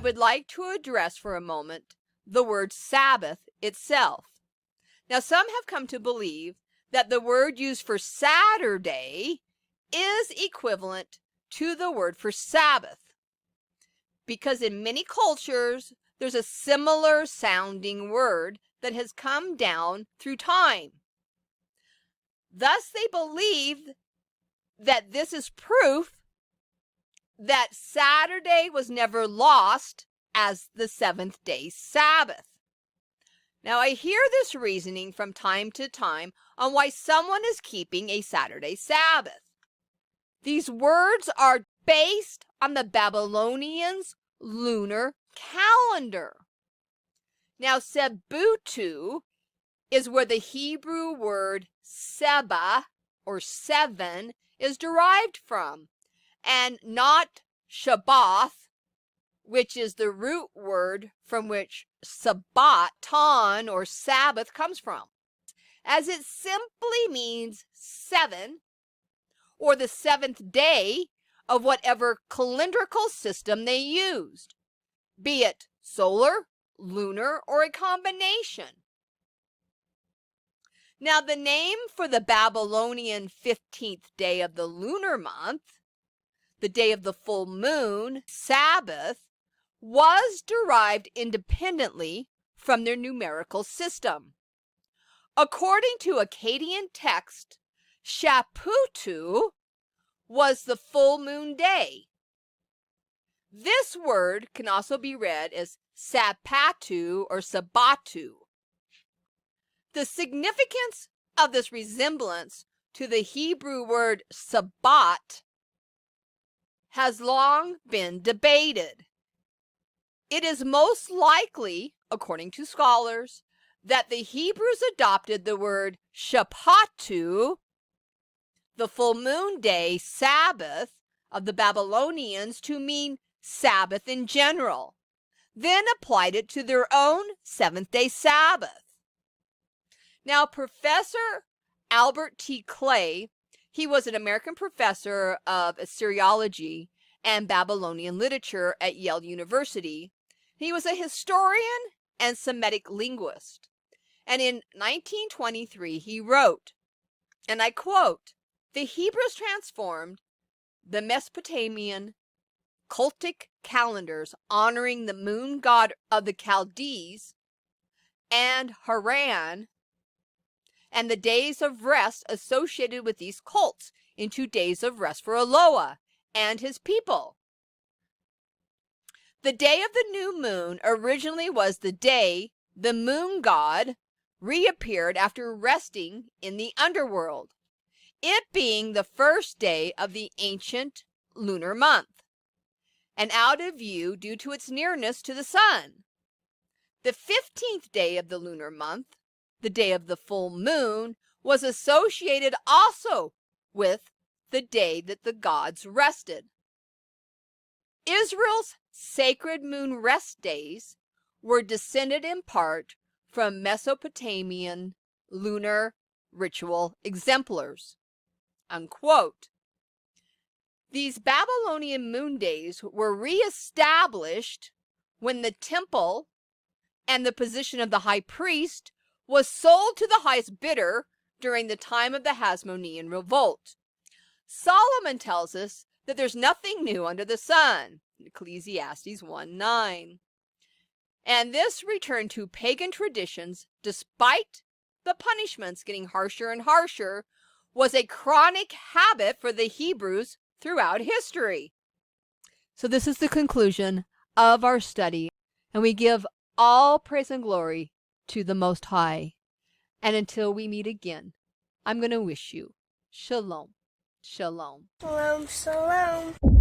would like to address for a moment the word Sabbath itself. Now, some have come to believe that the word used for Saturday is equivalent to the word for Sabbath, because in many cultures, there's a similar sounding word that has come down through time. Thus, they believe that this is proof that Saturday was never lost as the seventh-day Sabbath. Now, I hear this reasoning from time to time on why someone is keeping a Saturday Sabbath. These words are based on the Babylonians' lunar calendar. Now, Sebutu is where the Hebrew word Seba, or seven, is derived from, and not Shabbath, which is the root word from which Sabbaton, or Sabbath, comes from, as it simply means seven, or the seventh day of whatever calendrical system they used, be it solar, lunar, or a combination. Now, the name for the Babylonian 15th day of the lunar month, the day of the full moon, Sabbath, was derived independently from their numerical system. According to Akkadian text, Shaputu was the full moon day. This word can also be read as Sapatu or Sabatu. The significance of this resemblance to the Hebrew word Sabbat has long been debated. It is most likely, according to scholars, that the Hebrews adopted the word Shapatu, the full moon day Sabbath of the Babylonians, to mean Sabbath in general, then applied it to their own seventh-day Sabbath. Now, Professor Albert T. Clay, he was an American professor of Assyriology and Babylonian literature at Yale University. He was a historian and Semitic linguist. And in 1923, he wrote, and I quote, "The Hebrews transformed the Mesopotamian cultic calendars honoring the moon god of the Chaldees and Haran and the days of rest associated with these cults into days of rest for Eloah and his people. The day of the new moon originally was the day the moon god reappeared after resting in the underworld, it being the first day of the ancient lunar month, and out of view due to its nearness to the sun. The 15th day of the lunar month, the day of the full moon, was associated also with the day that the gods rested. Israel's sacred moon rest days were descended in part from Mesopotamian lunar ritual exemplars." Unquote. These Babylonian moon days were reestablished when the temple and the position of the high priest was sold to the highest bidder during the time of the Hasmonean revolt. Solomon tells us that there's nothing new under the sun, Ecclesiastes 1:9. And this return to pagan traditions, despite the punishments getting harsher and harsher, was a chronic habit for the Hebrews throughout history. So this is the conclusion of our study, and we give all praise and glory to the Most High. And until we meet again, I'm going to wish you shalom, shalom. Shalom, shalom.